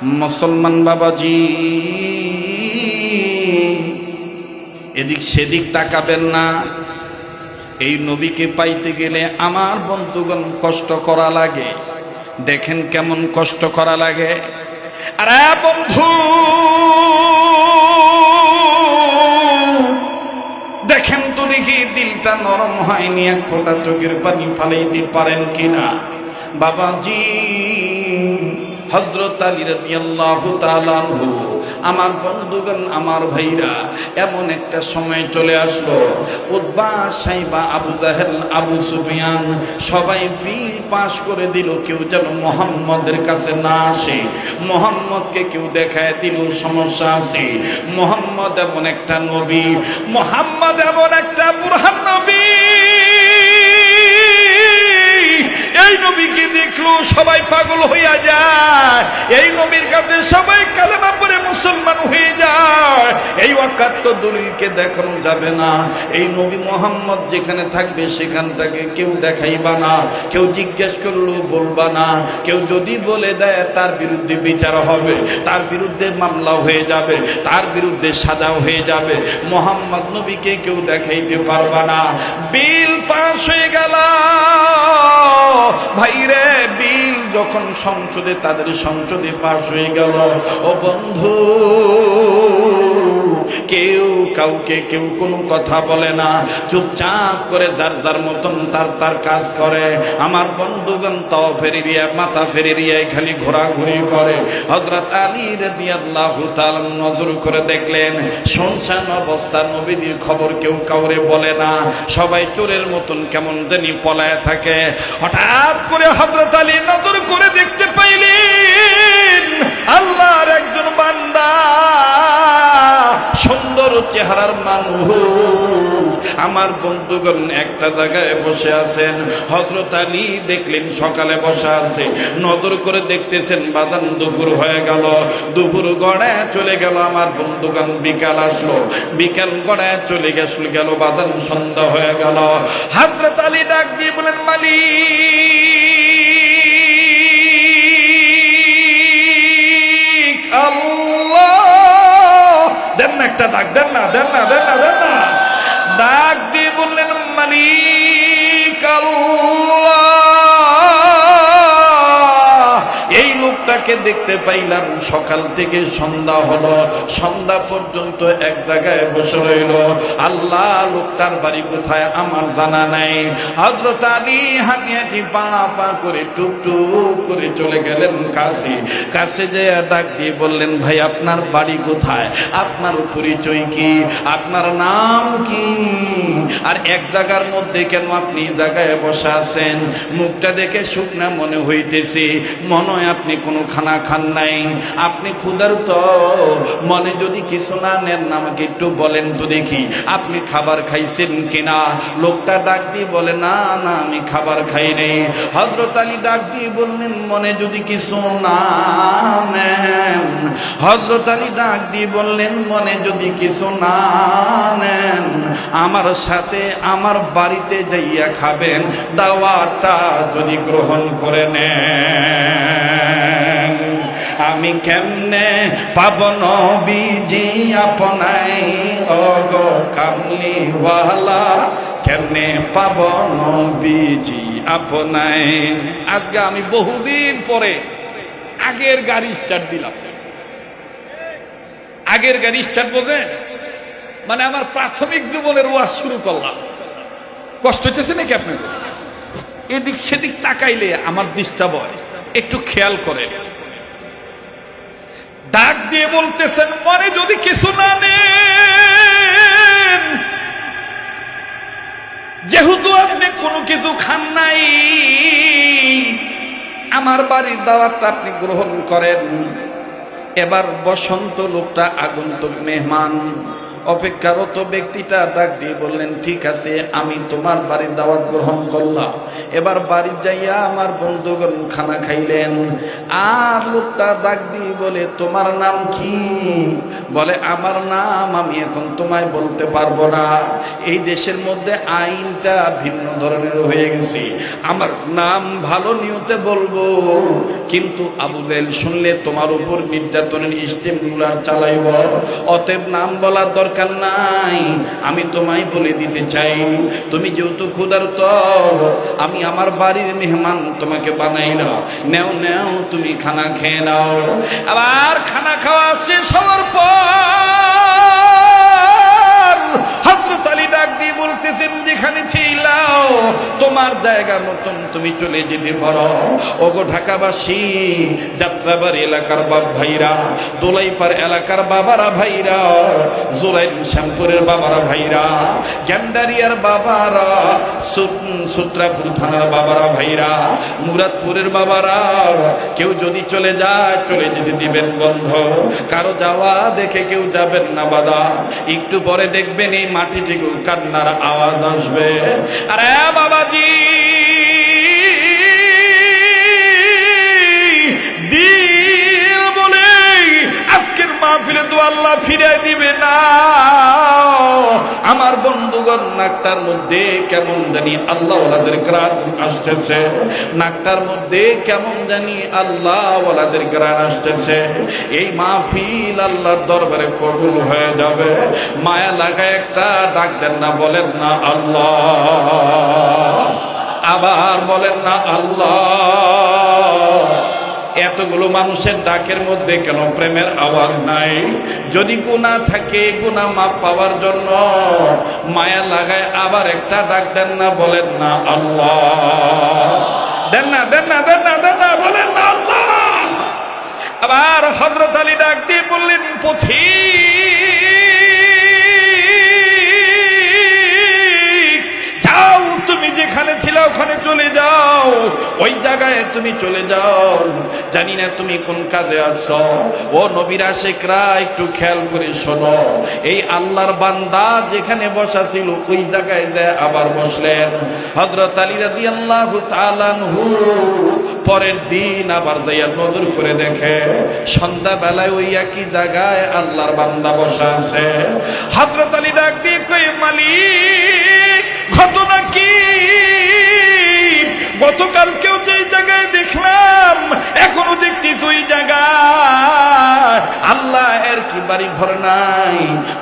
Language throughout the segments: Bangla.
মুসলমান বাবাজি, এদিক সেদিক তাকাবেন না। এই নবীকে পাইতে গেলে আমার বন্ধুগণ কষ্ট করা লাগে। দেখেন কেমন কষ্ট করা লাগে। আরে বন্ধু, দেখেন তো দেখি দিলটা নরম হয়নি, এক ফোঁটা চোখের পানি ফালাইতে পারেন কিনা বাবাজি। হযরত আলী রাদিয়াল্লাহু তাআলা আনহু, আমার বন্ধুগণ, আমার ভাইরা, এমন একটা সময় চলে আসলো, উতবা, সাইবা, আবু জাহেল, আবু সুফিয়ান সবাই বিল পাশ করে দিল, কেউ যেন মুহাম্মদের কাছে না আসে। মুহাম্মদকে কেউ দেখায় দিল সমস্যা আছে। মুহাম্মদ এমন একটা নবী, মুহাম্মদ এমন একটা বুরহান নবী, এই নবীকে দেখলো সবাই পাগল হইয়া যায়। এই নবীর কাছে সবাই কালেমা পড়ে মুসলমান হয়ে যায়। এই ওয়াক্কাত দলিলকে দেখানো যাবে না। এই নবী মুহাম্মদ যেখানে থাকবে সেখানটাকে কেউ দেখাইবা না, কেউ জিজ্ঞেস করলেও বলবা না। কেউ যদি বলে দেয় তার বিরুদ্ধে বিচার হবে, তার বিরুদ্ধে মামলা হয়ে যাবে, তার বিরুদ্ধে সাজা হয়ে যাবে। মুহাম্মদ নবীকে কেউ দেখাইতে পারবা না। বিল পাস হয়ে গেল ভাইরে, বিল যখন সংসদে, তাদের সংসদে পাশ হয়ে গেল, ও বন্ধু, কেউ কাউকে কেউ কোনো কথা বলে না, চুপচাপ করে যার যার মতন তার তার কাজ করে। আমার বন্ধুগণ তাও ফেরি দিয়ে, মাথা ফেরি দিয়ে খালি ঘোরাঘুরি করে। হযরত আলী রাদিয়াল্লাহু তাআলা নজর করে দেখলেন শুনশান অবস্থা, নবীর খবর কেউ কাউরে বলে না, সবাই চোরের মতন কেমন জানি পলায় থাকে। হঠাৎ করে হযরত আলী নজর করে দেখতে পাইলেন আল্লাহর একজন বান্দা, সুন্দর চেহারার মানুষ, আমার বন্ধুগণ একটা জায়গায় বসে আছেন। হযরত আলী দেখলেন সকালে বসে আছে, নজর করে দেখতেছেন বাজান দুপুর হয়ে গেল, দুপুর গড়ায় চলে গেল। আমার বন্ধুগণ বিকাল আসলো, বিকাল গড়ায় চলে গেল, বাজান সন্ধ্যা হয়ে গেল। হযরত আলী ডাক দিয়ে বলেন, মালিক আল্লাহ, দেন না একটা ডাক, দেন না, দেন না, দেন না, দেন না। ডাক দিয়ে বললেন, মালিক আল্লাহ, এই লোকটাকে দেখতে পাইলাম সকাল থেকে সন্ধ্যা হলো, সন্ধ্যা পর্যন্ত এক জায়গায় বসে রইল। আল্লাহ, লোকটার বাড়ি কোথায় আমার জানা নাই। হযরত আলী হাঁটি হাঁটি পা পা করে টুকটুক করে চলে গেলেন কাছে। কাছে যেয়ে ডাক দিয়ে বললেন, ভাই আপনার বাড়ি কোথায়, আপনার পরিচয় কি, আপনার নাম কি, আর এক জায়গার মধ্যে কেন আপনি জায়গায় বসে আছেন? মুখটা দেখে শুকনা মনে হইতেছে, মনে হয় আপনি কোনো খানা খান নাই, আপনি ক্ষুধার্ত। মনে যদি কিছু না নেন আমাকে একটু বলেন তো দেখি আপনি খাবার খাইছেন কিনা। লোকটা ডাক দিয়ে বলে, না না আমি খাবার খাই নাই। হযরত আলী ডাক দিয়ে বললেন, মনে যদি কিছু না নেন, হযরত আলী ডাক দিয়ে বললেন, মনে যদি কিছু না নেন, আমার সাথে আমার বাড়িতে যাইয়া খাবেন, দাওয়াতটা যদি গ্রহণ করে নেন। আমি কেমনে পাব নবীজি আপনাই, ওগো কামলিওয়ালা, কেমনে পাব নবীজি আপনাই। আজকে আমি বহুদিন পরে আগের গাড়ি স্টার্ট দিলাম। আগের গাড়ি স্টার্ট বোঝেন, মানে আমার প্রাথমিক জীবনের ওয়াজ শুরু করলাম। কষ্ট হচ্ছে নাকি আপনার? এদিক সেদিক তাকাইলে আমার ডিস্টার্ব হয়, একটু খেয়াল করে। ডাক দিয়ে বলতেছেন, মনে যদি কিছু না নেন, যেহেতু আপনি কোনো কিছু খান নাই, আমার বাড়ির দাওয়াতটা আপনি গ্রহণ করেন। এবার বসন্ত লোকটা আগন্তুক মেহমান, অপেক্ষারত ব্যক্তিটা ডাক দিয়ে বললেন, ঠিক আছে, আমি তোমার বাড়ির দাওয়াত গ্রহণ করলাম। এবার বাড়ি যাইয়া আমার বন্ধুগণ খানা খাইলেন। আর লোকটা ডাক দিয়ে বলে, তোমার নাম কি? বলে, আমার নাম আমি এখন তোমায় বলতে পারবো না, এই দেশের মধ্যে আইনটা ভিন্ন ধরনের হয়ে গেছে, আমার নাম ভালো নিয়তে বলবো, কিন্তু আবু জাহেল শুনলে তোমার উপর নির্যাতনের স্টিমুলার চালাইব, অতএব নাম বলার দরকার নাই, আমি তোমায় বলে দিতে চাই, তুমি যেহেতু ক্ষুধার্ত, আমি আমার বাড়ির মেহমান তোমাকে বানাইলাম, নেও নেও তুমি খানা খেয়ে নাও। আবার খানা খাওয়া শেষ হওয়ার পর হযরত আলী ডাক দিয়ে বলতেছেন, যেখানে ছিলাও তোমার জায়গা মতন তুমি চলে যেতে পারো। ওগো ঢাকাবাসী, যাত্রাবাড়ি এলাকার বাপ ভাইরা, দোলাইপাড় এলাকার বাবারা ভাইরা, জোরাইন শ্যামপুরের বাবারা ভাইরা, গ্যান্ডারিয়ার বাবারা, সূত্রাপুর থানার বাবারা ভাইরা, মুরাদপুরের বাবারা, কেউ যদি চলে যায় চলে যেতে দিবেন বন্ধ, কারো যাওয়া দেখে কেউ যাবেন না বাদা, একটু পরে দেখবেন এই মাটি থেকে কান্নার আওয়াজ আসবে। আরে বাবাজি, দিল বলে আজকের মাহফিলে তো আল্লাহ ফিরে দিবে না। আমার বন্ধুগণ, নাকটার মধ্যে কেমন জানি আল্লাহ ওয়ালাদের গ্রান আসতেছে, নাকটার মধ্যে কেমন জানি আল্লাহ ওয়ালাদের গ্রান আসতেছে। এই মাহফিল আল্লাহর দরবারে কবুল হয়ে যাবে। মায়া লাগায় একটা ডাক দেন না, বলেন না আল্লাহ, আবার বলেন না আল্লাহ। এতগুলো মানুষের ডাকের মধ্যে কেন প্রেমের আওয়াজ নাই? যদি গুনাহ থাকে, গুনাহ মাফ পাওয়ার জন্য মায়া লাগায় আবার একটা ডাক দেন না, বলেন না আল্লাহ, দেন না, দেন না, দেন না, দেন না, বলেন না আল্লাহ। আবার হযরত আলী ডাক দিয়ে বললেন, পথিক, যাও, তুমি যেখানে ছিলে ওখানে চলে যাও, ওই জায়গায় তুমি চলে যাও, জানি না তুমি কোন কাজে আছো। ও নবীর আশিকরা, একটু খেয়াল করে শোনো, এই আল্লাহর বান্দা যেখানে বসা ছিল ওই জায়গায় যায় আবার বসলেন। হযরত আলী রাদিয়াল্লাহু তাআলা আনহু পরের দিন আবার যাইয়া নজর করে দেখে, সন্ধ্যা বেলায় ওই একই জায়গায় আল্লাহর বান্দা বসা আছে। হযরত আলী ডাক দিয়ে কই, মালিক, ঘটনা কি? গতকালকেও যেই জায়গায় দেখলাম এখনো দেখতেছি ওই জায়গায় আল্লাহ এর কি বাড়ি ঘর নাই,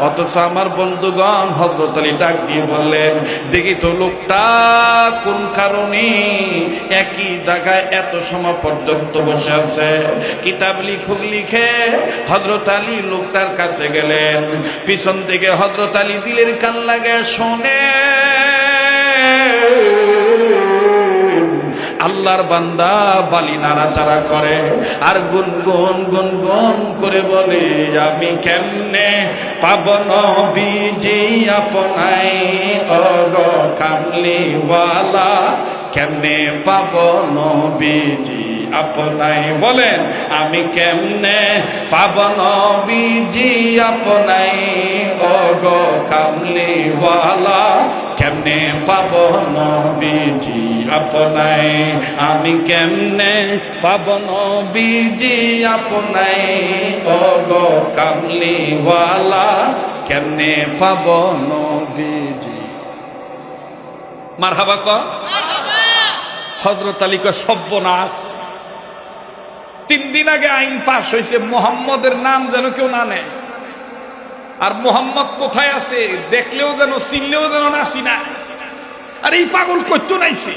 অথচ আমার বন্ধুগণ হযরত আলী ডাক দিয়ে বললেন, দেখি তো লোকটা কোন কারণে একই জায়গায় এত সময় পর্যন্ত বসে আছে। কিতাব লিখুক লিখে হযরত আলী লোকটার কাছে গেলেন, পিছন থেকে হযরত আলী দিলের কান লাগে শোনে আল্লাহর বান্দা বালি নাড়াচাড়া করে আর গুনগুন গুনগুন করে বলে, আমি কেমনে পাব নবীজি আপনাই, ওগো কামলিওয়ালা, কেমনে পাব নবীজি আপনাই, বলেন, আমি কেমনে পাব নবীজি আপনাই, ওগো কামলিওয়ালা, কেমনে পাব নবীজি আপনাই, আমি কেমনে পাব নবীজি আপনাই, ওগো কামলিওয়ালা, কেমনে পাব নবীজি। মারহাবা কর। হযরত আলী কয়, সর্বনাশ, 3 দিন আগে আইন পাস হয়েছে, মুহাম্মদের নাম যেন কেউ না নেয়, আর মুহাম্মদ কোথায় আছে দেখলেও যেন, চিনলেও যেন না চিনা। আর এই পাগল করতো নাইছে,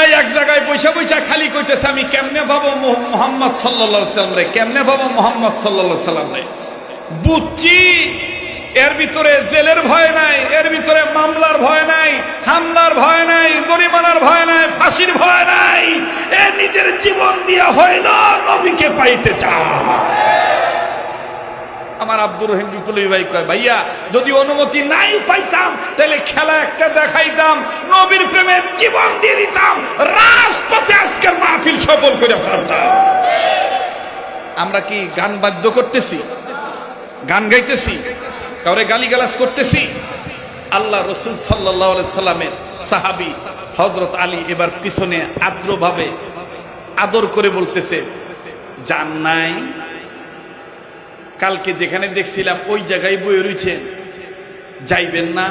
এই এক জায়গায় বৈশা বৈশা খালি কইতেছে, আমি কেমনে ভাবো মুহাম্মদ সাল্লাল্লাহু আলাইহি সাল্লাম রে, কেমনে ভাবো মুহাম্মদ সাল্লাল্লাহু আলাইহি সাল্লাম রে। বুঝছি এর ভিতরে জেলের ভয় নাই, এর ভিতরে মামলার ভয় নাই, হামলার ভয় নাই, জরিমানার ভয় নাই, ফাঁসির ভয় নাই, এ নিজের জীবন দিয়া হইল নবীকে পাইতে চায়। আমার আব্দুর রহিম বিপ্লবী ভাই কয়, ভাইয়া যদি অনুমতি নাই পাইতাম তাহলে খেলা একটা দেখাইতাম, নবীর প্রেমে জীবন দিয়ে দিতাম, রাজপথে আজকের মাহফিল সফল করে ফেলতাম। আমরা কি গান বাদ্য করতেছি? গান গাইতেছি, কাউরে গালিগালাজ করতেছি। আল্লাহ রসুল সাল্লাল্লাহু আলাইহি সাল্লামের সাহাবী হযরত আলী এবার পিছনে আদ্রভাবে আদর করে বলতেছে, জান নাই? কালকে যেখানে দেখছিলাম ওই জায়গায় বয়ে রয়েছেন, যাইবেন না?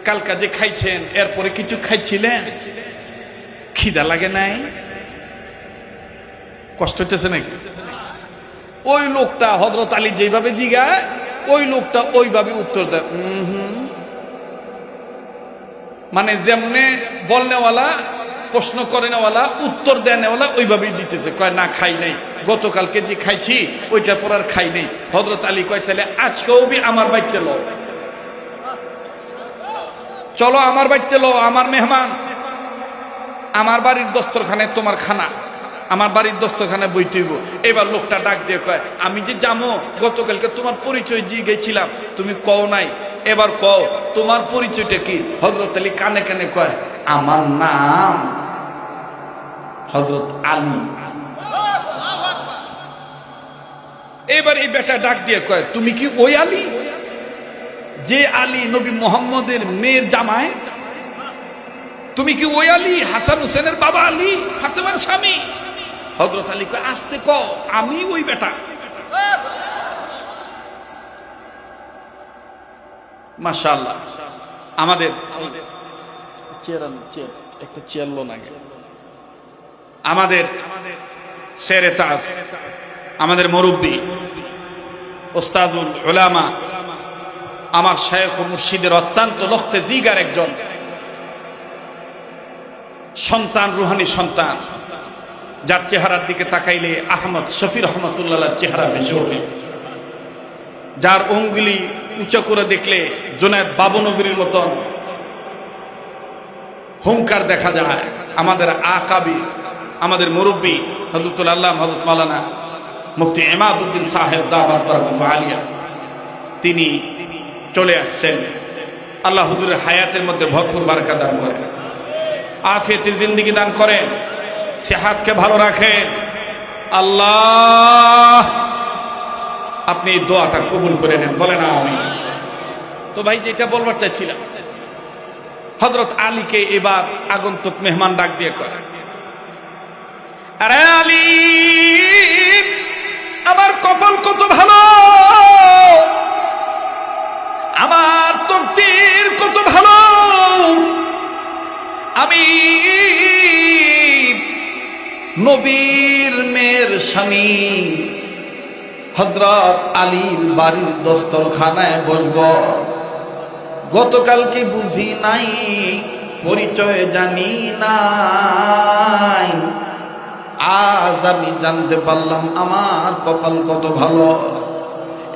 কালকা যে খাইছেন এরপরে কিছু খাইছিলেন, খিদা লাগে নাই? কষ্ট হইতেছে নাকি? ওই লোকটা হযরত আলী যেভাবে জিগায় ওই লোকটা ওইভাবে উত্তর দেয়। মানে যেমনে বলনেওয়ালা প্রশ্ন করে নেওয়ালা উত্তর দেনেওয়ালা ওইভাবেই দিতেছে। কয় না খাই নাই, গতকালকে যে খাইছি ওইটার পর আর খাই নাই। হযরত আলী কয় তাহলে আজকেও বি আমার বাড়িতে লো, চলো আমার বাড়িতে লো, আমার মেহমান, আমার বাড়ির দস্তরখানে তোমার খানা, আমার বাড়ির দস্তরখানে বইতেইব। এবার লোকটা ডাক দিয়ে কয়, আমি যে জামো গতকালকে তোমার পরিচয় দিয়ে গেছিলাম, তুমি কও নাই, এবার কও তোমার পরিচয়টা কি? হযরত আলী কানে কানে কয়, আমার নাম হযরত আলী। এবার এই বেটা ডাক দিয়ে কয়, তুমি কি ওই আলী যে আলী নবী মুহাম্মদের মেয়ের জামাই? তুমি কি ওই আলী হাসান হোসেনের বাবা আলী ফাতেমার স্বামী? হযরত আলী কয়, আস্তে কও, আমি ওই বেটা। মাশাআল্লাহ। আমাদের একটা চেয়ার লো না, আমাদের শেরে তাজ, আমাদের মুরব্বী ওস্তাদুল উলামা, আমার শায়খ ও মুর্শিদের অত্যন্ত লখতে জিগার একজন সন্তান, রুহানি সন্তান, যার চেহারার দিকে তাকাইলে আহমদ শফি রহমতুল্লাহর চেহারা ভেসে ওঠে, যার অঙ্গুলি উঁচু করে দেখলে জুনায়েদ বাবনগরীর মতন হুঙ্কার দেখা যায়। আমাদের আকাবি, আমাদের মুরব্বী হযরতুল আল্লাহ হযরত মাওলানা মুফতি ইমাদউদ্দিন সাহেব দামাত বরকাতুহু আলিয়া, তিনি চলে আসছেন। আল্লাহ হুজুরের হায়াতের মধ্যে ভরপুর বারাকা দান করেন, আফিয়াতের জিন্দেগি দান করেন, সেহাতকে ভালো রাখেন। আল্লাহ আপনি এই দোয়াটা কবুল করে নেন, বলে না আমি। তো ভাই যেটা বলবার চাইছিলাম, হযরত আলীকে এবার আগন্তুক মেহমান ডাক দিয়ে কয়, আরে আলী, আমার কপাল কত ভালো, আমার তকদীর কত ভালো, আমি নবীর মেয়ের স্বামী হযরত আলীর বাড়ির দস্তরখানায় বসব। গতকালকে বুঝি নাই, পরিচয় জানি নাই, আজ আমি জানতে পারলাম আমার কপাল কত ভালো।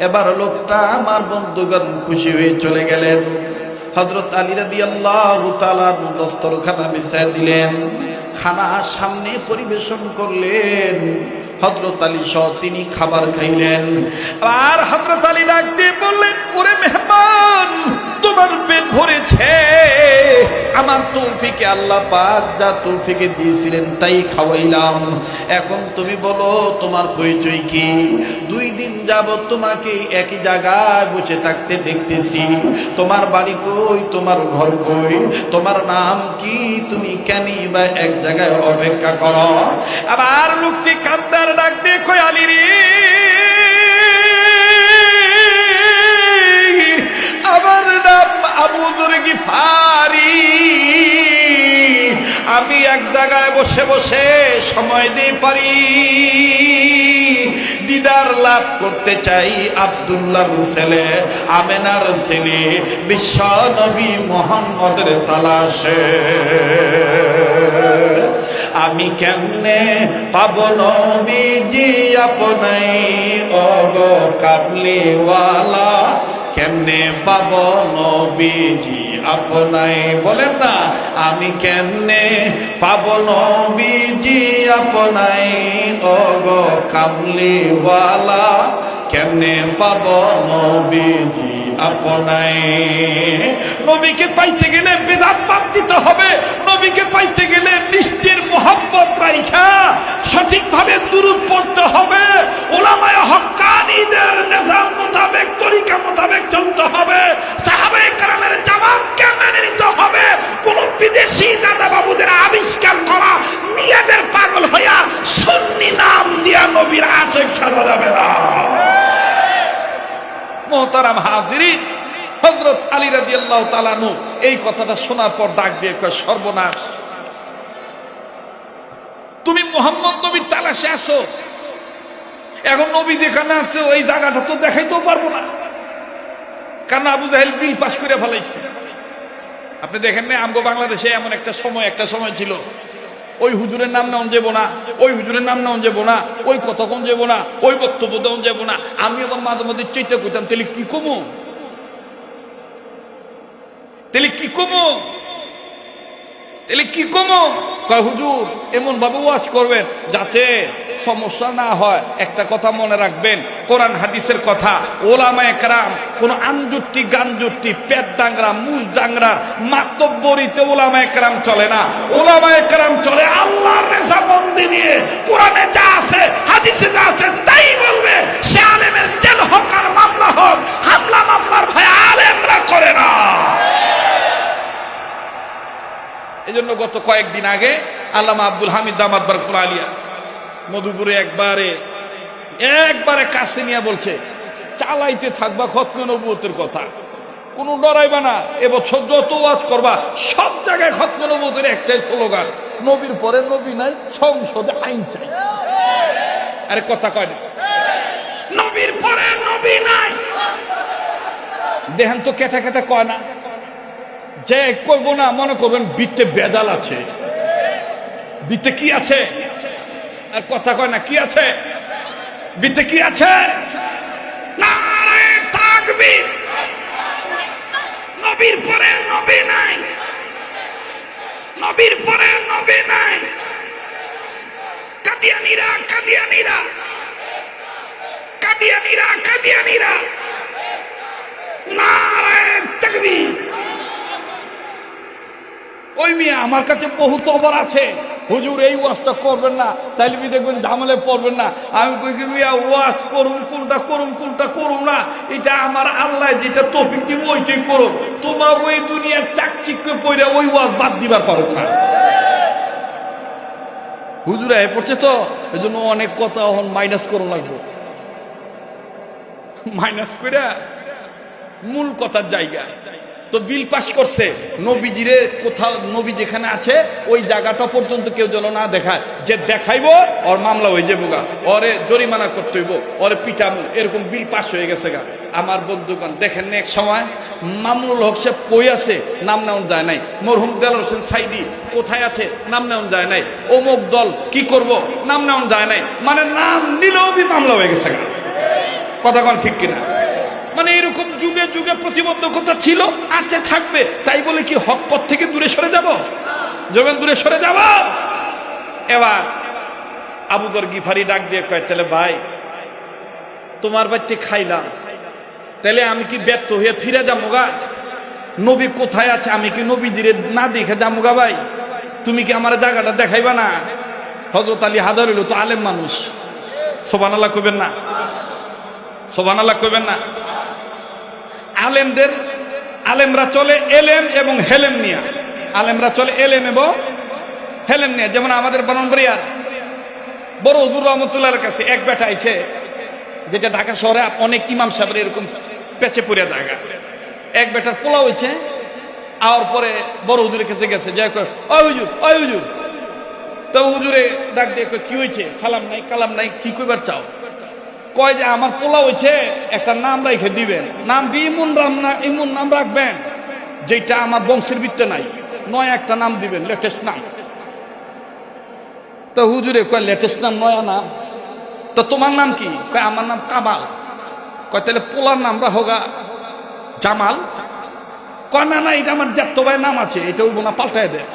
এবার লোকটা আমার বন্ধুগণ খুশি হয়ে চলে গেলেন। হযরত আলী রাদিয়াল্লাহু তাআলা দস্তরখানা বিছায় দিলেন, খানা সামনে পরিবেশন করলেন। হযরত আলী সহ তিনি খাবার খাইলেন। আর হযরত আলী ডাক দিয়ে বললেন, ওরে মেহমান, তোমার পেট ভরেছে, আমার তৌফিকে আল্লাহ পাক যা তৌফিকে দিয়েছিলেন তাই খাওয়াইলাম। এখন তুমি বলো তোমার পরিচয় কি? 2 দিন যাবত তোমাকে একই জায়গায় বসে থাকতে দেখতেছি, তোমার বাড়ি কই, তোমার ঘর কই, তোমার নাম কি, তুমি কেন বা এক জায়গায় অপেক্ষা করো? আবার লোকটি কান্দার ডাক দিয়ে কই, আলী রে, আমার নাম আবু যর গিফারি, আমি এক জায়গায় বসে বসে সময় দিয়ে পারি, দিদার লাভ করতে চাই আব্দুল্লাহর ছেলে, আমেনার ছেলে, বিশ্ব নবী মুহাম্মদের তালাশে। আমি কেমনে পাব নবীজি আপনাই, ওগো কামলিওয়ালা, কেমনে পাব নবীজি আপনাই? বলেন না, আমি কেমনে পাব নবীজি আপনাই, ওগো কামলিওয়ালা, কেমনে পাব নবীজি আপনায়। নবীকে পাইতে গেলে বেদাত বাদ দিতে হবে, নবীকে পাইতে গেলে মিষ্টির মোহাব্বত রাইখা সঠিকভাবে দুরূদ পড়তে হবে, উলামায়ে হক্কানীদের নিজাম মোতাবেক তরিকা মোতাবেক চলতে হবে, সাহাবায়ে কেরামের জামাতকে মেনে নিতে হবে। কোন বিদেশি দাদা বাবুদের আবিষ্কার করা মিলাদের পাগল হইয়া সুন্নি নাম দিয়া নবীর আশিক সাজা যাবে না। মোহতারাম হাজিরিন, হযরত আলী রাদিয়াল্লাহু তাআলা আনহু এই কথাটা শোনার পর ডাক দিয়ে কয়, সর্বনাশ, তুমি মুহাম্মদ নবীর তালাশে আসো, এখন নবী যেখানে আছে ওই জায়গাটা তো দেখাইতেও পারবো না, কারণ আবু জাহেল বিল পাস করে ফেলাইছে। আপনি দেখেন না, আমগো বাংলাদেশে এমন একটা সময় ছিল, ওই হুজুরের নাম নেওয়া যাবো না, ওই হুজুরের নাম নেওয়া যাবো না, ওই কথা কোন যাবো না, ওই বক্তব্য দেওয়া যাবো না। আমি এখন মাঝে মধ্যে চেষ্টা করতাম, তাহলে কি কমো, তাহলে কি কমো, তাহলে কি কমো? কয় হুজুর এমন ভাবে ওয়াজ করবেন যাতে সমস্যা না হয়। একটা কথা মনে রাখবেন, কোরআন হাদিসের কথা, ওলামায়ে কেরাম কোন আনজুট্টি গানজুট্টি পেট ডাংরা মুজ ডাংরার মাতব্বরিতে ওলামায়ে কেরাম চলে না। ওলামায়ে কেরাম চলে আল্লাহর রেজামন্দি নিয়ে। কোরআনে যা আছে হাদিসে যা আছে তাই বলবে। সে আলেমের জেল হোক আর মামলা হোক, হামলা মামলার ভয় আলেমরা করে না। এই জন্য গত কয়েকদিন আগে আল্লামা আব্দুল হামিদ দামাত বারকাতুহু আলিয়া মধুপুরে একবারে কাছে নিয়ে বলছে, চালাইতে থাকবা খতমে নবুয়তের কথা, কোনো ডরাইবা না। এবছর যত ওয়াজ করবা সব জায়গায় খতমে নবুয়তের একটাই স্লোগান, নবীর পরে নবী নাই, সংসদে আইন চাই। আরে কথা কয় না, নবীর পরে নবী নাই। দেখেন তো কেটা কেটা কয় না, যে কইব না মনে করবেন বিটে বেদাল আছে। বিটে কি আছে? আর কথা কয় না, কি আছে বিটে? কি আছে? নারে তাকবীর। নবীর পরে নবী নাই, নবীর পরে নবী নাই। কাদিয়ানীরা কাদিয়ানীরা কাদিয়ানীরা কাদিয়ানীরা, নারে তাকবীর। ওই মিয়া আমার কাছে বহু তবর আছে, হুজুর এই ওয়াজটা করবেন না, তাইলে দেখবেন ঝামেলায় পড়বেন না। আমি কই কি মিয়া, ওয়াজ করুম কোনটা করুম কোনটা করুম না, এটা আমার আল্লাহ যেটা তৌফিক দিব ওইটাই করুম। তোমার ওই দুনিয়ার চাকচিক্য পড়ে ওই ওয়াজ বাদ দিবার পারো না। হুজুর এ পড়ছে তো, এই জন্য অনেক কথা এখন মাইনাস করুন লাগবে, মাইনাস করে মূল কথার জায়গা তো বিল পাস করছে। নবীজিরে কোথাও নবী যেখানে আছে ওই জায়গাটা পর্যন্ত কেউ যেন না দেখায়, যে দেখাইবো ওর মামলা হয়ে যাবো গা, ওরে জরিমানা করতে হইব, ওরে পিটাবো, এরকম বিল পাস হয়ে গেছে গা। আমার বন্ধুগণ দেখেন না, এক সময় মামুনুল হক সাহেব কই আছে নাম নেওয়া যায় নাই, মরহুম দেলাওয়ার হোসেন সাইদি কোথায় আছে নাম নেওয়া যায় নাই, অমুক দল কি করব নাম নেওয়া যায় নাই, মানে নাম নিলেও মামলা হয়ে গেছে গা। কথা কন ঠিক কিনা? মানে এরকম যুগে যুগে প্রতিবন্ধকতা ছিল, আছে, থাকবে। তাই বলে কি হক পথ থেকে দূরে সরে যাব? যখন দূরে সরে যাব। এবার আবু যর গিফারি ডাক দিয়ে কয়, তাহলে ভাই তোমার বাড়িতে খাইলাম, তাহলে আমি কি ব্যর্থ হয়ে ফিরে যাবো গা? নবী কোথায় আছে আমি কি নবী দিরে না দেখে যাবো গা? ভাই তুমি কি আমার জায়গাটা দেখাইবা না? হযরত আলী হাজার হইল তো আলেম মানুষ, সুবহানাল্লাহ কইবেন না? সুবহানাল্লাহ কইবেন না? আলেমরা চলে এলেম এবং হেলেম নিয়ে, আলেমরা চলে এলেম এবং হেলেম নিয়ে। যেমন আমাদের ব্রাহ্মণবাড়িয়ার বড় হুজুর রহমতুল্লাহর কাছে এক বেটা আইছে, যেটা ঢাকা শহরে অনেক ইমাম সাহেবের এরকম পেঁচে পড়িয়া জায়গা। এক বেটার পোলা হয়েছে, আর পরে বড় হুজুরের কাছে গেছে, যাই কয় ওই হুজুর ওই হুজুর। তো হুজুরে ডাক দিয়ে কি হয়েছে? সালাম নাই কালাম নাই, কি কইবার চাও? কয় যে আমার পোলা হয়েছে, একটা নাম রেখে দিবেন, নাম ইমন নাম রাখবেন, যেটা আমার বংশের ভিত্তে নাই, নয় একটা নাম দিবেন, লেটেস্ট নাম। তো হুজুরে কয় লেটেস্ট নাম, নয়া নাম। তো তোমার নাম কি? কয় আমার নাম কামাল। কয় তাহলে পোলার নাম রাখোগা জামাল। কয় না না, এটা আমার জ্যাঠতো ভাইয়ের নাম আছে, এটা হইব না, পাল্টায় দেয়।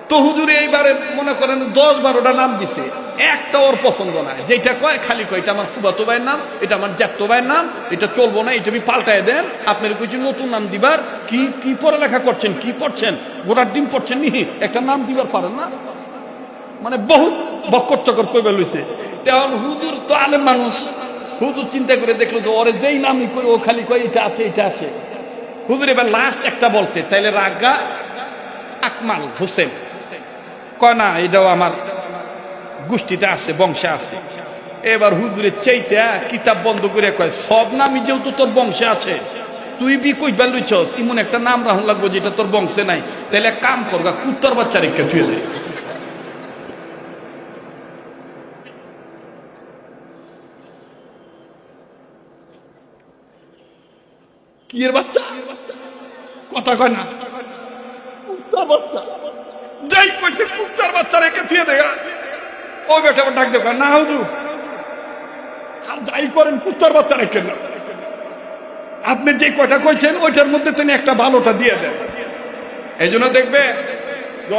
তো হুজুরে এইবারে মনে করেন 10-12টা নাম দিছে, একটা ওর পছন্দ না, যেটা কয় খালি কয় এটা আমার ফুফাতো ভাইয়ের নাম, এটা আমার জ্যাঠতো ভাইয়ের নাম, এটা চলবো না, এটা পাল্টায় দেন। আপনার কইছি নতুন নাম দিবার, কি কি পড়ালেখা করছেন, কি পড়ছেন, গোড়ার ডিম পড়ছেন নি, একটা নাম দিবার পারেন না। মানে বহুত বক্কর চকর কইবে লইছে। তেমন হুজুর তো আলেম মানুষ, হুজুর চিন্তা করে দেখলো যে ওরে যেই নামই করে ও খালি কয় এটা আছে এটা আছে। হুজুর এবার লাস্ট একটা বলছে, তাইলে রাগা আকমাল হোসেন, কয় না এটাও আমার গোষ্ঠীতে আছে, বংশে আছে। এবার হুজুরের চাইতে কিতাব বন্ধ করে কয় সব নামই যেহেতু তোর বংশে আছে, তুই বি কইবা লইছস এমন একটা নাম রাখুন লাগবো যেটা তোর বংশে নাই, তাইলে কাম করবা কুত্তর বাচ্চা রেখে তুই যায়। কি এর বাচ্চা কথা কয় না, কুত্তার বাচ্চা যাই কইছে কুত্তার বাচ্চা রেখে থুয়ে দেয়া। ওই বেটা ডাক দেবে না হুজুর আর যাই করেন কুত্তার বাচ্চা রেখে না, আপনি যে কয়টা কইছেন ওইটার মধ্যে তিনি একটা ভালোটা দিয়ে দেন। এই জন্য দেখবে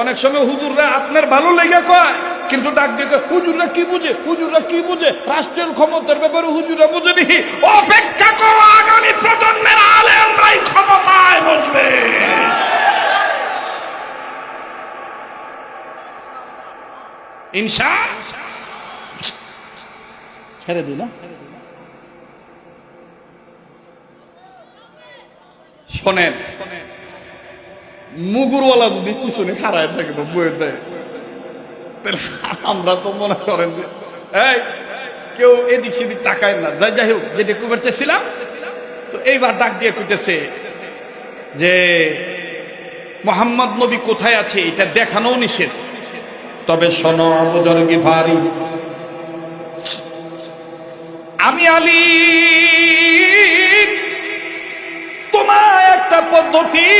অনেক সময় হুজুররা আপনার ভালো লেগে কয়, কিন্তু ডাক দিয়ে হুজুররা কি বুঝে, হুজুররা কি বুঝে, রাষ্ট্রের ক্ষমতার ব্যাপারে হুজুররা বুঝেনি। অপেক্ষা করো, আগামী প্রজন্মের আলেমরাই ক্ষমতায় বসবে। ইনশা ছেড়ে দিই না। শোনেন, মুগুরওয়ালা যদি পিছনে খাড়ায় থাকে বইয়ে দেয়, আমরা তো মনে করেন যে এই কেউ এদিক সেদিক তাকায় না। যাই হোক, যেটা কুবের চেয়েছিলাম, তো এইবার ডাক দিয়ে কইতেছে যে মোহাম্মদ নবী কোথায় আছে এটা দেখানো নিষেধ, তবে শোনো আবু যর গিফারি, আমি আলী তোমার একটা পদ্ধতি,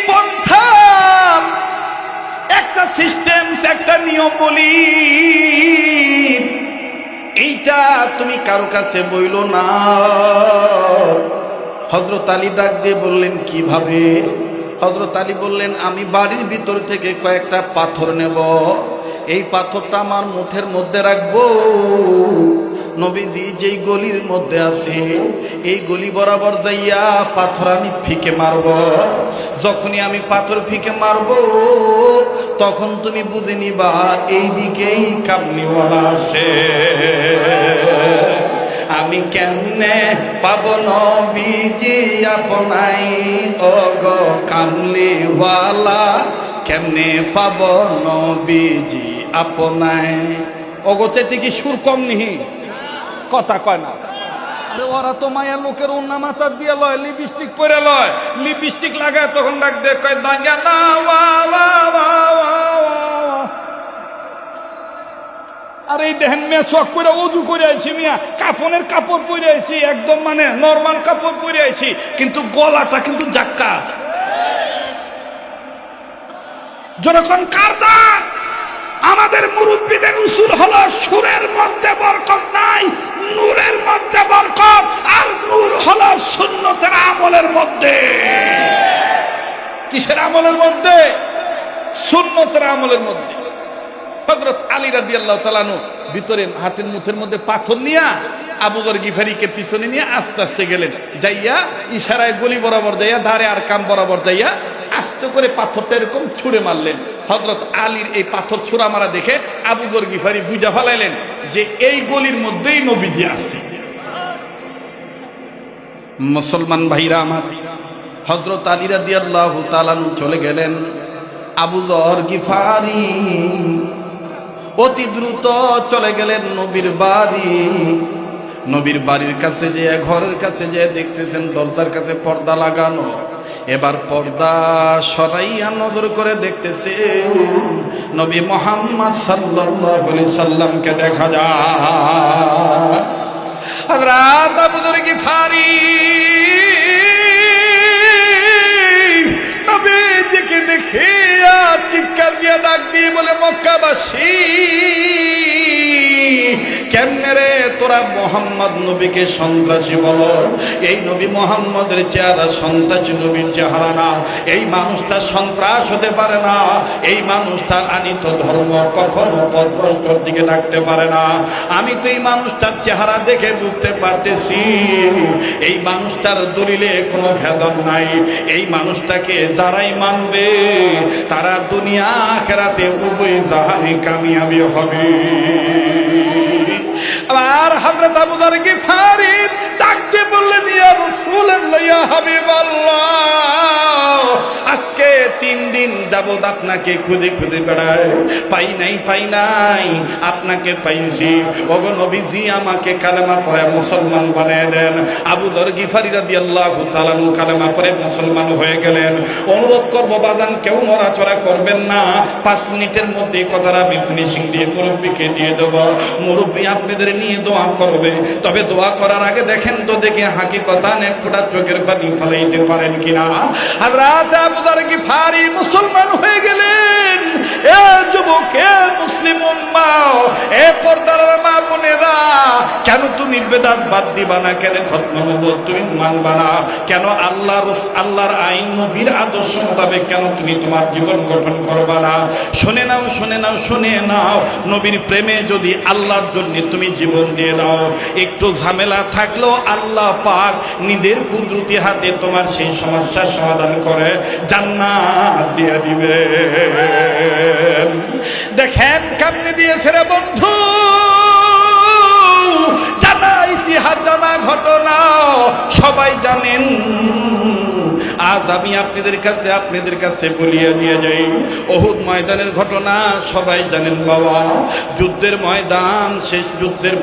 পন্থা, একটা সিস্টেম, একটা নিয়ম বলি, এইটা তুমি কারো কাছে বইলো না। হযরত আলী ডাক দিয়ে বললেন কিভাবে? হযরত আলী বললেন আমি বাড়ির ভিতর থেকে কয়েকটা পাথর নেব, এই পাথরটা আমার মুঠের মধ্যে রাখবো, নবীজি যেই গলির মধ্যে আছে এই গলি বরাবর যাইয়া পাথর আমি ফিকে মারব, যখনই আমি পাথর ফিকে মারব তখন তুমি বুঝে নিবা এই দিকেই কামলিওয়ালা আছে। আমি কেমনে পাব নবীজি আপনাই, ও গো কামলিওয়ালা, কেমনে পাব নবীজি আপনাই। ওগো চাইতে কি সুর কম নিহি, কথা কয় না। আরে ওরা তো মায়ের লোকের উন্না মাথা দিয়ে লয়, লিপস্টিক পরে লয়, লিপস্টিক লাগায় তখন ডাক দিয়ে কয় দাঙ্গা না ওয়া ওয়া ওয়া ওয়া। আর এই দেখেন মেয়ে শখ করে উজু করে আইছি, মিয়া কাফনের কাপড় পরে আইছি, একদম মানে নরমাল কাপড় পরে আইছি, কিন্তু গলাটা কিন্তু জাক্কাস। যখন কারদা আমাদের মুরব্বীদের উসুল হলো সুরের মধ্যে বরকত নাই, নূরের মধ্যে বরকত, আর নূর হলো সুন্নতের আমলের মধ্যে। কিসের আমলের মধ্যে? সুন্নতের আমলের মধ্যে। হযরত আলী রাদিয়াল্লাহু তাআলা আনহু ভিতরে হাতের মুঠের মধ্যে পাথর নিয়া আবু যর গিফারিকে পিছনে নিয়ে আস্তে আস্তে গেলেন, যাইয়া ইশারায় গলি বরাবর যাইয়া ধারে আর কাম বরাবর যাইয়া আস্তে করে পাথরটা এরকম ছুঁড়ে মারলেন। হযরত আলীর এই পাথর ছোড়া মারা দেখে আবু যর গিফারি বুঝা ফেলাইলেন যে এই গলির মধ্যেই নবীজি আছে। মুসলমান ভাইরা আমার, হযরত আলী রাদিয়াল্লাহু তাআলা আনহু চলে গেলেন। আবু যর গিফারি অতি দ্রুত চলে গেলেন নবীর বাড়ি। নবীর বাড়ির কাছে যে ঘরের কাছে যে দেখতেছেন দরজার কাছে পর্দা লাগানো, এবার পর্দা সরাইয়া নজর করে দেখতেছে নবী মুহাম্মদ সাল্লাল্লাহু আলাইহি সাল্লামকে দেখা যায়। হযরত আবু যর গিফারি নবীজিকে দেখিয়া চিৎকার দিয়ে ডাক দিয়ে বলে মক্কাবাসী কেমনে রে তোরা মোহাম্মদ নবীকে সন্ত্রাসী বলো? এই নবী মোহাম্মদের চেহারা সন্ত্রাসী নবীর চেহারা না। এই মানুষটা সন্ত্রাস হতে পারে না। এই মানুষটার আনিত ধর্ম কখনো পথভ্রষ্টর দিকে ডাকতে পারে না। আমি তো এই মানুষটার চেহারা দেখে বুঝতে পারতেছি এই মানুষটার দলিলে কোনো ভেদাল নাই। এই মানুষটাকে যারাই মানবে তারা দুনিয়া আখিরাতে উভয় জাহানে কামিয়াবি হবে। আর হযরত আবু যর গিফারী ডাক দিয়ে বললেন, ইয়া রাসূলুল্লাহ, ইয়া হাবিবাল্লাহ, আজকে 3 দিন যাবত আপনাকে খুঁজে খুঁজে বেড়াই, পাই নাই, আপনাকে পাইছি। ওগো নবীজি, আমাকে কালেমা পড়ে মুসলমান বানিয়ে দেন। আবু যর গিফারী রাদিয়াল্লাহু তাআলা কালেমা পড়ে মুসলমান হয়ে গেলেন। অনুরোধ করব বাজান, কেউ নড়াচড়া করবেন না। 5 মিনিটের মধ্যে কথাটা আমি ফিনিশিং দিয়ে মুরব্বীকে দিয়ে দেব। মুরব্বী আপনাদের নিয়ে দোয়া করবে। তবে দোয়া করার আগে দেখেন তো দেখি হাকিকতান এক ফোঁটা চোখের পানি ফেলাইতে পারেন কিনা। হযরত আবু যর গিফারী মুসলমান হয়ে গেলেন। এ যুবক, এ মুসলিম উম্মা, এ পর্দার মা বোনেরা, কেন তুমি বেদাত বাদ দিবা না? কেন খতম নবুয়ত তুমি মানবা না? কেন আল্লাহর আইন নবীর আদর্শ মোতাবেক কেন তুমি তোমার জীবন গঠন করবা না? শুনে নাও, নবীর প্রেমে যদি আল্লাহর জন্য তুমি জীবন দিয়ে দাও, একটু ঝামেলা থাকলেও আল্লাহ পাক নিজের কুদরতি হাতে তোমার সেই সমস্যার সমাধান করে জান্নাত দিয়ে দিবে। দেখেন কেমনে দিয়েছে রে বন্ধু, জানা ইতিহাস, জানা ঘটনা, সবাই জানেন। আজ আমি আপনাদের কাছে বলিয়ে দিয়ে যাই, উহুদ ময়দানের ঘটনা সবাই জানেন বাবা। যুদ্ধের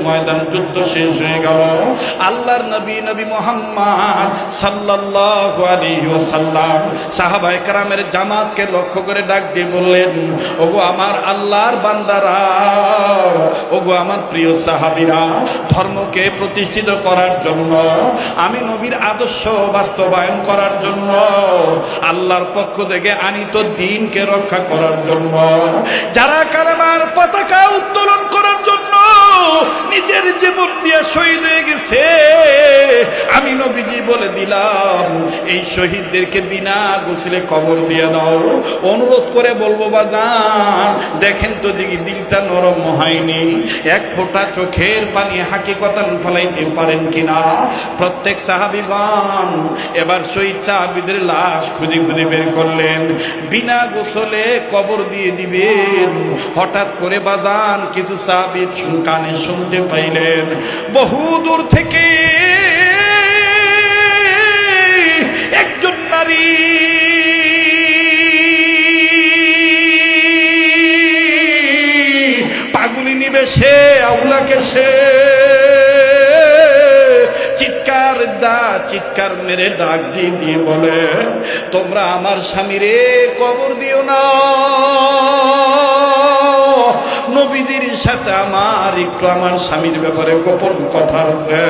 ময়দান যুদ্ধ শেষ হয়ে গেল। আল্লাহর নবী মুহাম্মদ সাল্লাল্লাহু আলাইহি ওয়াসাল্লাম সাহাবায়ে কেরামের জামাতকে লক্ষ্য করে ডাক দিয়ে বললেন, ওগো আমার আল্লাহর বান্দারা, ওগো আমার প্রিয় সাহাবীরা, ধর্মকে প্রতিষ্ঠিত করার জন্য, আমি নবীর আদর্শ বাস্তবায়ন করার জন্য, আল্লাহর পক্ষ থেকে আনিত দ্বীনকে রক্ষা করার জন্য, যারা কালেমার পতাকা উত্তোলন করার জন্য নিজের জীবন দিয়ে শহীদ হয়ে গেছে, আমি নবীজি বলে দিলাম এই শহীদদেরকে বিনা গোসলে কবর দিয়ে দাও। অনুরোধ করে বলবো বাজান, দেখেন তো দেখি দিলটা নরম হয়নি, এক ফোঁটা চোখের পানি হাকিকতান ফলাইতে পারেন কিনা? প্রত্যেক সাহাবীগণ এবার শহীদ সাহাবীদের লাশ খুঁজে বের করলেন, বিনা গোসলে কবর দিয়ে দিবেন। হঠাৎ করে বাজান কিছু সাহাবী কানে শুনতে পাইলেন, বহু দূর থেকে একজন নারী পাগলিনী বেশে, আউলাকে সে চিৎকার মেরে ডাক দিয়ে বলে, তোমরা আমার স্বামীরে কবর দিও না, নবীজির সাথে আমার স্বামীর ব্যাপারে গোপন কথা আছে।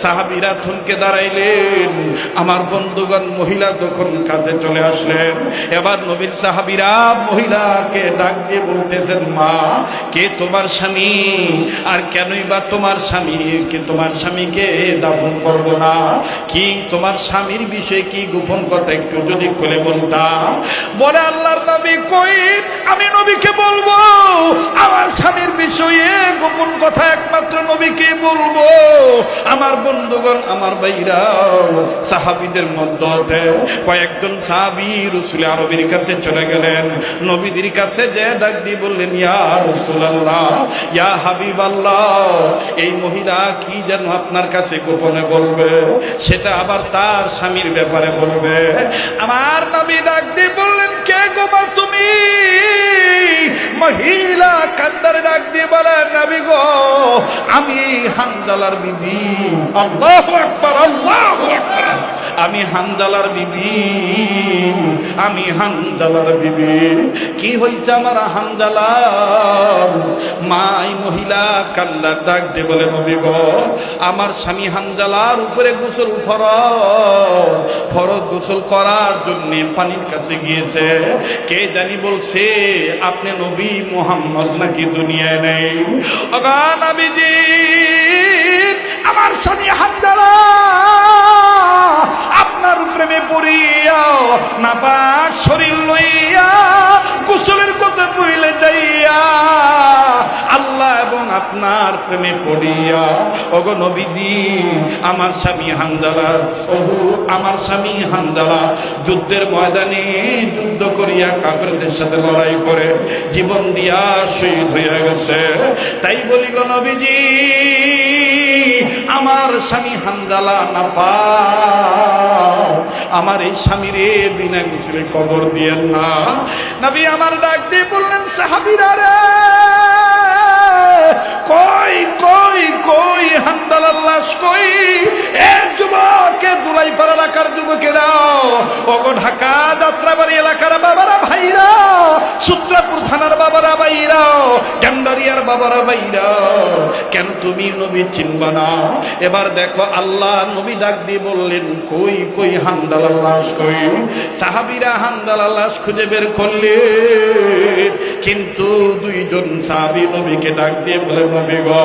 সাহাবীরা থমকে দাঁড়াইলেন। আমার বন্ধুগণ মহিলা যখন কাছে চলে আসলেন, এবার নবীর সাহাবীরা মহিলাকে ডাক দিয়ে বলতেছেন, মা, কে তোমার স্বামী? আর কেনই বা তোমার স্বামীকে দাফন করবো না? কি তোমার স্বামীর বিষয়ে কি গোপন কথা একটু যদি খুলে বলতা? বলে, আল্লাহর নবী কই, আমি নবীকে বলবো আমার স্বামীর বিষয়ে গোপন কথা একমাত্র নবীকে বলবো। আমার বন্ধুগণ, আমার ভাইরা, সাহাবীদের মধ্যে কয়েকজন সাহাবী রাসূল আরবীর কাছে চলে গেলেন। নবীদের কাছে যে ডাক দিয়ে বললেন, ইয়া রাসূলুল্লাহ, ইয়া হাবিবাল্লাহ, এই মহিলা কি যেন আপনার কাছে গোপনে বলবে, সেটা আবার তার স্বামীর ব্যাপারে বলবে। আমার নবী ডাক দিয়ে বললেন, কে গো মা তুমি? মহিলা কান্দারে ডাক দিয়ে বলে, নবী গো, আমি হানজালার বিবি। আল্লাহু আকবার, আল্লাহু আকবার। আমি হানজালার বিবি। কি হইছে আমার হানজালার? মাই মহিলা কান্দার ডাক দিয়ে বলে, নবী গো, আমার স্বামী হানজালার উপরে গোসল ফরজ গোসল করার জন্য পানির কাছে গিয়েছে। কে জানি বলছে আপনি নবী মুহাম্মদ নাকি দুনিয়ায় নেই। ওগো নবীজি, নাপাক শরীর লইয়া গোসলের কথা বইলে যাইয়া আল্লাহ এবং আপনার প্রেমে পড়িয়া ওগো নবীজি আমার স্বামী হানজালা আমার স্বামী হানজালা যুদ্ধের ময়দানে যুদ্ধ করিয়া কাফেরদের সাথে লড়াই করে জীবন দিয়া শহীদ হইয়া গেছে। তাই বলি গো নবীজি আমার স্বামী হানজালা নাপাক, আমার এই স্বামীরে বিনা গোসলে কবর দিয়েন না। নবী আমার ডাক দিয়ে বললেন সাহাবীরা রে কই কই কই হানজালার লাশ কই? এক যুবককে দুলাই পাড়া রাখার যুবকেরা, ওগো ঢাকা যাত্রাবাড়ি এলাকার বাবারা ভাইরা, সূত্রাপুর থানার বাবারা ভাইরা, ক্যান্ডারিয়ার বাবারা ভাইরা, কেন তুমি নবী চিনবা না? এবার দেখো আল্লাহ নবী ডাক দিয়ে বললেন কই কই হানজালার লাশ কই? সাহাবীরা হানজালার লাশ খুঁজে বের করলেন, কিন্তু দুইজন সাহাবী নবীকে ডাক দিয়ে বলে নবী গো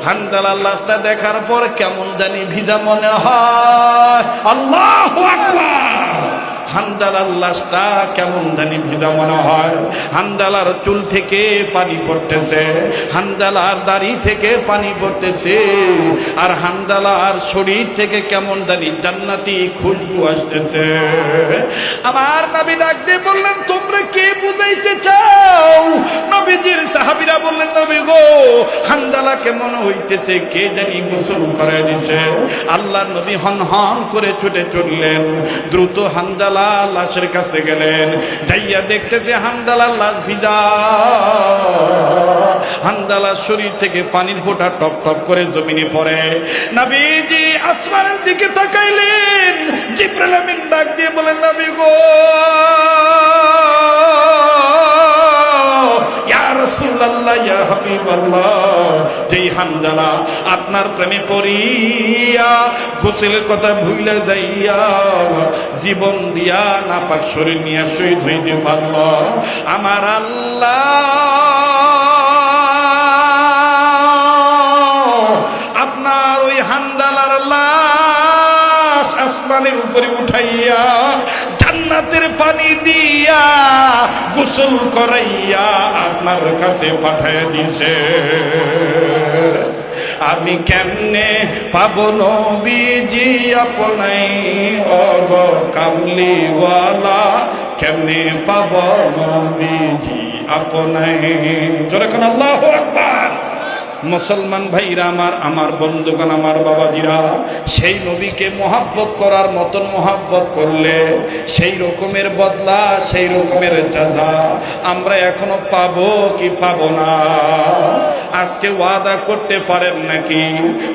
হানজালার লাশটা দেখার পর কেমন জানি ভিজা মনে হয়। আল্লাহু আকবার! হানজালার লাশটা কেমন জানি ভিজা মনে হয়। হানজালার চুল থেকে পানি পড়তেছে, হানজালার দাড়ি থেকে পানি পড়তেছে, আর হানজালার শরীর থেকে কেমন জানি জান্নাতি খুশবু আসতেছে। আমার নবী ডাক দিয়ে বললেন তোমরা কে বুঝাইতে চাও? নবীজির সাহাবীরা বললেন নবী গো হানজালা কেমন হইতেছে কে জানি গোসল করে দিছে। আল্লাহর নবী হন হন করে ছুটে চললেন, দ্রুত হানজালা লাশের কাছে গেলেন, যাইয়া দেখতেছে হানজালার লাশ ভিজা, হানজালার শরীর থেকে পানির ফোঁটা টপ টপ করে জমিনে পড়ে। নবীজি আসমানের দিকে তাকাইলেন, জিবরাইল আমিন ডাক দিয়ে বলেন নবী গো ইয়া রাসূলুল্লাহ ইয়া হাবিবাল্লাহ, যেই হানজালা আপনার প্রেমে পড়িয়া গোসলের কথা ভুলে যাইয়া জীবন দিয়া নাপাক শরীর নিয়ে শহীদ হইতে পারল, আমার আল্লাহ আপনার ওই হানজালার লাশ আসমানের উপরে উঠাইয়া জান্নাতের পানি দিয়া গোসল করাইয়া আপনার কাছে পাঠাইয়া দিছে। আমি কেমনে পাবো নবীজি আপনাই ওগো কামলিওয়ালা, কেমনে পাবো নবীজি আপনাই? জোরে কোন আল্লাহু আকবার! মুসলমান ভাইরা আমার, আমার বন্ধুগণ, আমার বাবাজিরা, সেই নবীকে মহাব্বত করার মতন মহাব্বত করলে সেই রকমের বদলা, সেই রকমের জাযা আমরা এখনো পাবো কি পাবো না? আজকে ওয়াদা করতে পারেন নাকি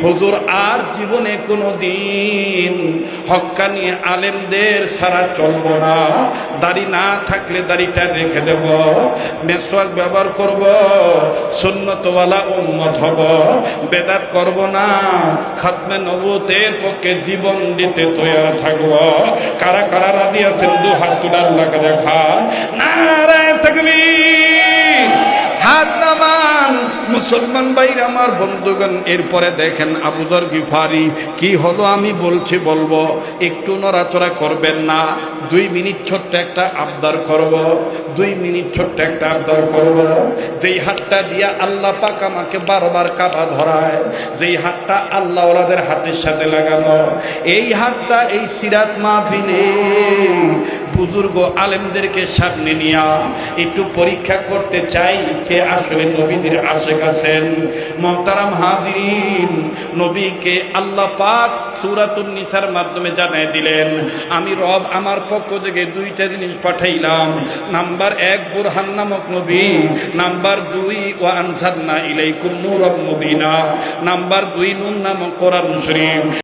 হুজুর আর জীবনে কোনো দিন হক্কানি আলেমদের ছাড়া চলবো না, দাড়ি না থাকলে দাড়িটা রেখে দেব, মেসওয়াক ব্যবহার করব, সুন্নতওয়ালা উম্মত হব, বেদাত করব না, খাতমে নবুতের পক্ষে জীবন দিতে তৈরি থাকব? কারা কারা রাজি আছেন দু হাত তুলে আল্লাহকে দেখা। নারায়ে তাকবীর! হাত নামান মুসলমান ভাইরা আমার বন্ধুগণ। এরপরে দেখেন আবু যর গিফারি কি হলো আমি বলছি বলবো, একটু নড়াচড়া করবেন না। 2 মিনিট ছোট্ট একটা আবদার করব, 2 মিনিট ছোট্ট একটা আবদার করব। যেই হাতটা দিয়া আল্লাহ পাক আমাকে বারবার কাবা ধরায়, যেই হাতটা আল্লাহ ওলাদের হাতের সাথে লাগানো, এই হাতটা এই সিরাত মাহফিলে বুজুর্গ আলেমদেরকে সামনে নিয়া একটু পরীক্ষা করতে চাই কে আসলে নবীদের আশিক আছেন। মুহতারাম হাজিরিন, নবীকে আল্লাহ পাক সূরাতুন নিসার মাধ্যমে জানায় দিলেন, আমি রব আমার পক্ষ থেকে 2টা জিনিস পাঠাইলাম। নাম্বার 1 বুরহান নামক নবী, নাম্বার 2 ওয়া আনজালনা ইলাইকুম নূরাম মুবিনা, নাম্বার 2 নূর নামক কোরআন শরীফ।